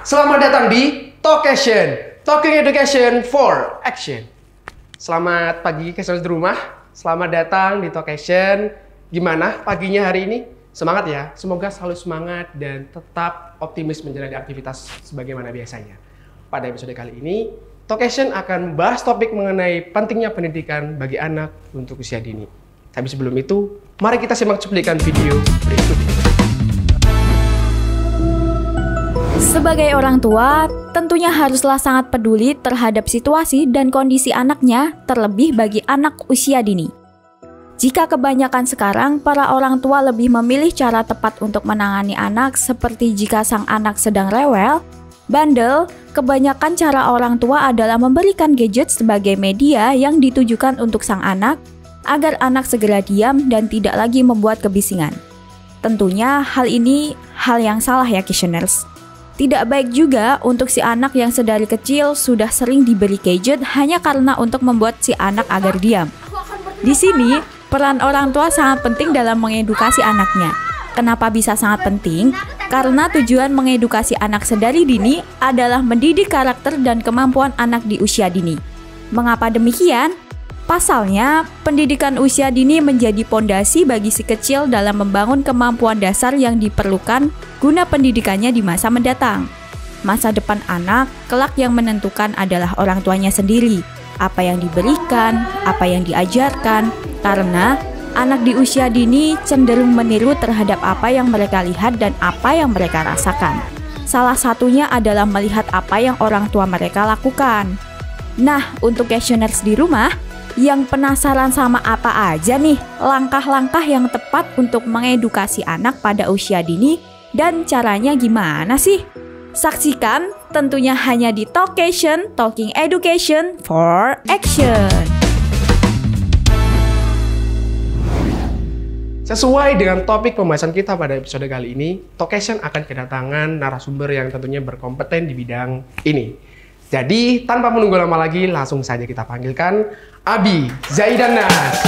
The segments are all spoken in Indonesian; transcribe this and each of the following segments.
Selamat datang di Talkation, Talking Education for Action. Selamat pagi caseers di rumah, selamat datang di Talkation. Gimana paginya hari ini? Semangat ya, semoga selalu semangat dan tetap optimis menjalani aktivitas sebagaimana biasanya. Pada episode kali ini, Talkation akan membahas topik mengenai pentingnya pendidikan bagi anak untuk usia dini. Tapi sebelum itu, mari kita simak cuplikan video berikut ini. Sebagai orang tua, tentunya haruslah sangat peduli terhadap situasi dan kondisi anaknya, terlebih bagi anak usia dini. Jika kebanyakan sekarang, para orang tua lebih memilih cara tepat untuk menangani anak seperti jika sang anak sedang rewel, bandel, kebanyakan cara orang tua adalah memberikan gadget sebagai media yang ditujukan untuk sang anak, agar anak segera diam dan tidak lagi membuat kebisingan. Tentunya hal ini hal yang salah ya Questioners. Tidak baik juga untuk si anak yang sedari kecil sudah sering diberi gadget hanya karena untuk membuat si anak agar diam. Di sini, peran orang tua sangat penting dalam mengedukasi anaknya. Kenapa bisa sangat penting? Karena tujuan mengedukasi anak sedari dini adalah mendidik karakter dan kemampuan anak di usia dini. Mengapa demikian? Pasalnya, pendidikan usia dini menjadi pondasi bagi si kecil dalam membangun kemampuan dasar yang diperlukan guna pendidikannya di masa mendatang. Masa depan anak, kelak yang menentukan adalah orang tuanya sendiri. Apa yang diberikan, apa yang diajarkan, karena anak di usia dini cenderung meniru terhadap apa yang mereka lihat dan apa yang mereka rasakan. Salah satunya adalah melihat apa yang orang tua mereka lakukan. Nah, untuk Questioners di rumah, yang penasaran sama apa aja nih langkah-langkah yang tepat untuk mengedukasi anak pada usia dini dan caranya gimana sih? Saksikan tentunya hanya di Talkation, Talking Education for Action. Sesuai dengan topik pembahasan kita pada episode kali ini, Talkation akan kedatangan narasumber yang tentunya berkompeten di bidang ini. Jadi, tanpa menunggu lama lagi, langsung saja kita panggilkan Abi Zaidanas.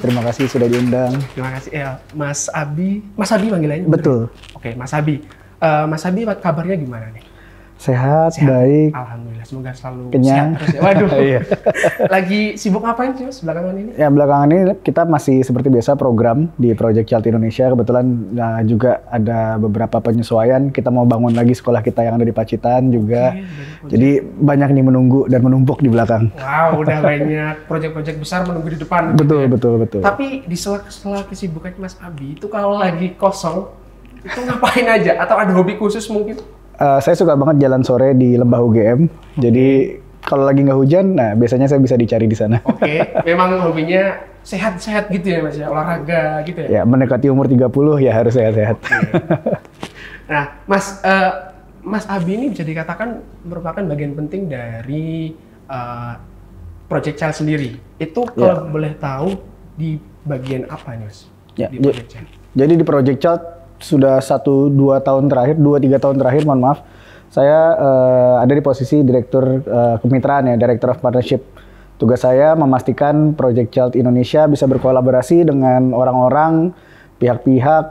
Terima kasih sudah diundang. Terima kasih ya, Mas Abi. Mas Abi panggilannya? Betul. Oke, Mas Abi. Mas Abi, kabarnya gimana nih? Sehat, baik. Alhamdulillah, semoga selalu kenyang. Sehat terus ya. Waduh. Iya. Lagi sibuk ngapain sih Mas belakangan ini? Ya, belakangan ini kita masih seperti biasa program di Project Child Indonesia. Kebetulan juga ada beberapa penyesuaian. Kita mau bangun lagi sekolah kita yang ada di Pacitan juga. Jadi banyak nih menunggu dan menumpuk di belakang. Wow, udah banyak proyek-proyek besar menunggu di depan. Betul, gitu ya. betul. Tapi di sela-sela kesibukan Mas Abi itu kalau lagi kosong itu ngapain aja? Atau ada hobi khusus mungkin? Saya suka banget jalan sore di Lembah UGM. Jadi kalau lagi nggak hujan, nah biasanya saya bisa dicari di sana. Oke, memang hobinya sehat-sehat gitu ya Mas ya, olahraga gitu ya? Ya, mendekati umur 30 ya harus sehat-sehat. Nah, Mas Abi ini bisa dikatakan merupakan bagian penting dari Project Child sendiri. Itu kalau boleh tahu di bagian apa nih Mas? Ya, di Project Child. Jadi di Project Child sudah 2-3 tahun terakhir, mohon maaf, saya ada di posisi Direktur Kemitraan ya, Director of Partnership. Tugas saya memastikan Project Child Indonesia bisa berkolaborasi dengan orang-orang, pihak-pihak,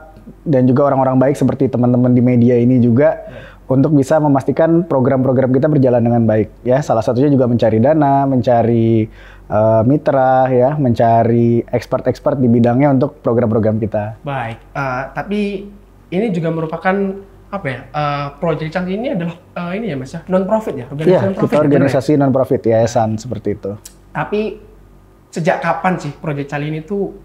dan juga orang-orang baik seperti teman-teman di media ini juga untuk bisa memastikan program-program kita berjalan dengan baik. Ya, salah satunya juga mencari dana, mencari mitra, ya, mencari expert-expert di bidangnya untuk program-program kita. Baik, tapi ini juga merupakan apa ya? Project Child ini adalah ini ya Mas ya, non-profit ya, organisasi non-profit. non-profit. Kita organisasi non-profit, yayasan seperti itu. Tapi sejak kapan sih Project Child ini tuh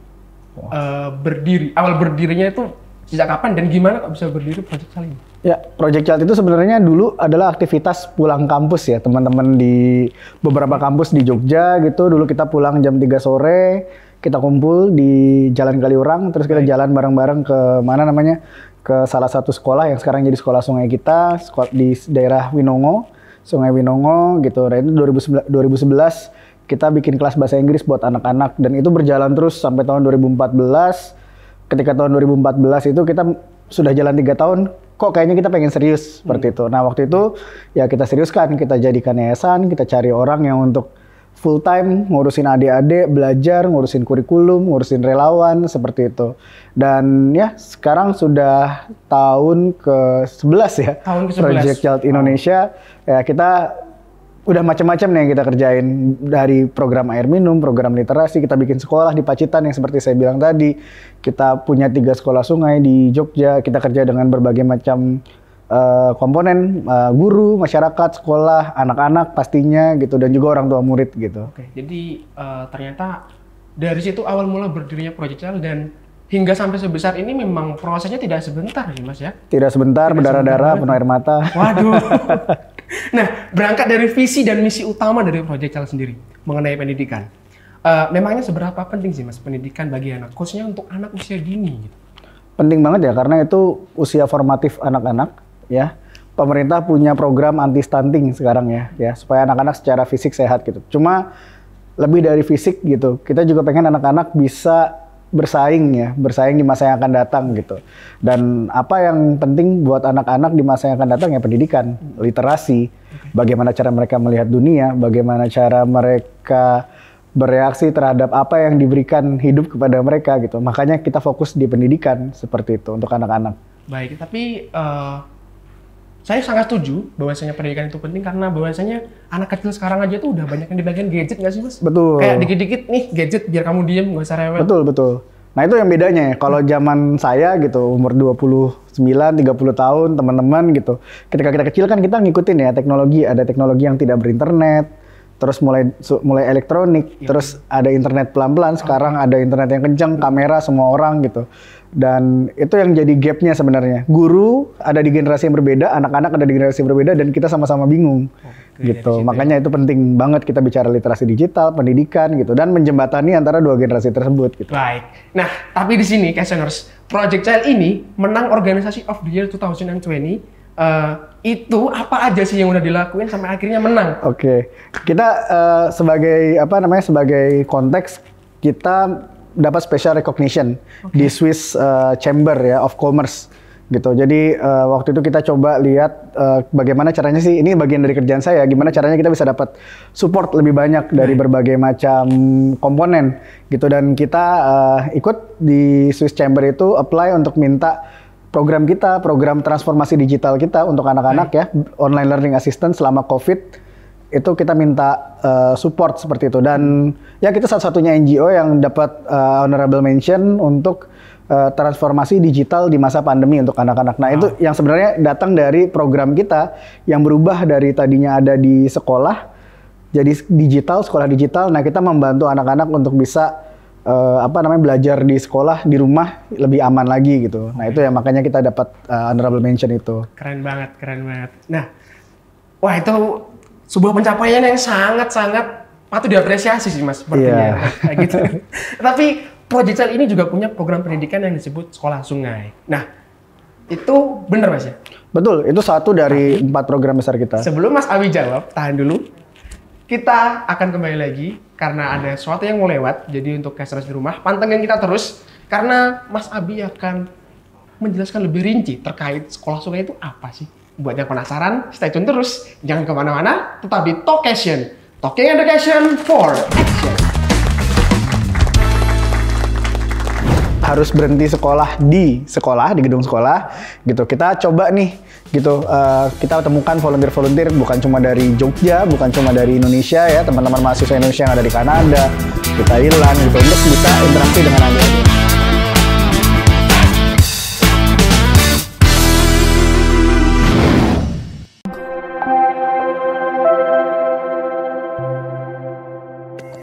berdiri? Awal berdirinya itu sejak kapan dan gimana kok bisa berdiri Project Child ini? Ya, Project Child itu sebenarnya dulu adalah aktivitas pulang kampus ya, teman-teman di beberapa kampus di Jogja gitu. Dulu kita pulang jam 3 sore, kita kumpul di Jalan Kaliurang, terus kita jalan bareng-bareng ke mana namanya? Ke salah satu sekolah yang sekarang jadi sekolah sungai kita, di daerah Winongo, Sungai Winongo gitu. Dan itu 2011 kita bikin kelas bahasa Inggris buat anak-anak dan itu berjalan terus sampai tahun 2014. Ketika tahun 2014 itu kita sudah jalan 3 tahun, kok kayaknya kita pengen serius seperti itu. Nah waktu itu ya kita seriuskan, kita jadikan yayasan, kita cari orang yang untuk full time ngurusin adik-adik, belajar, ngurusin kurikulum, ngurusin relawan, seperti itu. Dan ya sekarang sudah tahun ke-11 ya, Tahun ke-11. Project Child Indonesia. Ya kita udah macam-macam nih yang kita kerjain, dari program air minum, program literasi, kita bikin sekolah di Pacitan yang seperti saya bilang tadi. Kita punya 3 sekolah sungai di Jogja, kita kerja dengan berbagai macam komponen, guru, masyarakat, sekolah, anak-anak pastinya gitu, dan juga orang tua murid gitu. Oke, jadi ternyata dari situ awal mula berdirinya Project Child, dan hingga sampai sebesar ini memang prosesnya tidak sebentar nih Mas ya? Tidak sebentar, berdarah-darah, penuh air mata. Waduh. Nah, berangkat dari visi dan misi utama dari Project Child sendiri mengenai pendidikan. Memangnya seberapa penting sih Mas pendidikan bagi anak, khususnya untuk anak usia dini gitu? Penting banget ya, karena itu usia formatif anak-anak ya. Pemerintah punya program anti stunting sekarang ya, supaya anak-anak secara fisik sehat gitu. Cuma lebih dari fisik gitu, kita juga pengen anak-anak bisa bersaing di masa yang akan datang gitu. Dan apa yang penting buat anak-anak di masa yang akan datang ya pendidikan, literasi, bagaimana cara mereka melihat dunia, bagaimana cara mereka bereaksi terhadap apa yang diberikan hidup kepada mereka gitu. Makanya kita fokus di pendidikan seperti itu untuk anak-anak. Baik, tapi saya sangat setuju bahwasanya pendidikan itu penting, karena bahwasanya anak kecil sekarang aja tuh udah banyak yang dibagian gadget nggak sih Mas? Betul. Kayak dikit-dikit nih gadget biar kamu diem, nggak usah rewel. Betul. Nah itu yang bedanya ya. Kalau zaman saya gitu, umur 29, 30 tahun, teman-teman gitu. Ketika kita kecil kan kita ngikutin ya teknologi. Ada teknologi yang tidak berinternet, terus mulai elektronik, terus ada internet pelan-pelan, sekarang ada internet yang kencang, kamera semua orang gitu. Dan itu yang jadi gapnya sebenarnya. Guru ada di generasi yang berbeda, anak-anak ada di generasi yang berbeda, dan kita sama-sama bingung. Gitu. Makanya itu penting banget kita bicara literasi digital, pendidikan gitu, dan menjembatani antara dua generasi tersebut gitu. Baik. Nah, tapi di sini Questioners, Project Child ini menang Organisasi of the Year 2020. Itu apa aja sih yang udah dilakuin sampai akhirnya menang? Oke. Kita sebagai sebagai konteks, kita dapat special recognition di Swiss Chamber ya of Commerce gitu. Jadi waktu itu kita coba lihat bagaimana caranya sih, ini bagian dari kerjaan saya, gimana caranya kita bisa dapat support lebih banyak dari berbagai macam komponen gitu. Dan kita ikut di Swiss Chamber itu apply untuk minta program kita, program transformasi digital kita untuk anak-anak ya, online learning assistant selama COVID. Itu kita minta support seperti itu, dan ya kita satu-satunya NGO yang dapat honorable mention untuk transformasi digital di masa pandemi untuk anak-anak. Nah itu yang sebenarnya datang dari program kita yang berubah dari tadinya ada di sekolah jadi digital, sekolah digital. Nah kita membantu anak-anak untuk bisa belajar di sekolah, di rumah lebih aman lagi gitu. Nah itu ya makanya kita dapat honorable mention itu. Keren banget. Nah, wah itu sebuah pencapaian yang sangat-sangat patut diapresiasi sih Mas, sepertinya. Kayak gitu. Tapi Project Child ini juga punya program pendidikan yang disebut Sekolah Sungai. Nah, itu benar Mas ya? Betul, itu satu dari 4 program besar kita. Sebelum Mas Abi jawab, tahan dulu. Kita akan kembali lagi karena ada sesuatu yang mau lewat. Jadi untuk Questioners di rumah, pantengin kita terus karena Mas Abi akan menjelaskan lebih rinci terkait Sekolah Sungai itu apa sih. Buat yang penasaran, stay tune terus. Jangan kemana-mana, tetap di Talkation. Talking Education for Action. Harus berhenti sekolah di gedung sekolah gitu. Kita coba nih gitu, kita temukan volunteer bukan cuma dari Jogja, bukan cuma dari Indonesia ya, teman-teman mahasiswa Indonesia yang ada di Kanada, di Thailand gitu, untuk bisa interaksi dengan adik-adik.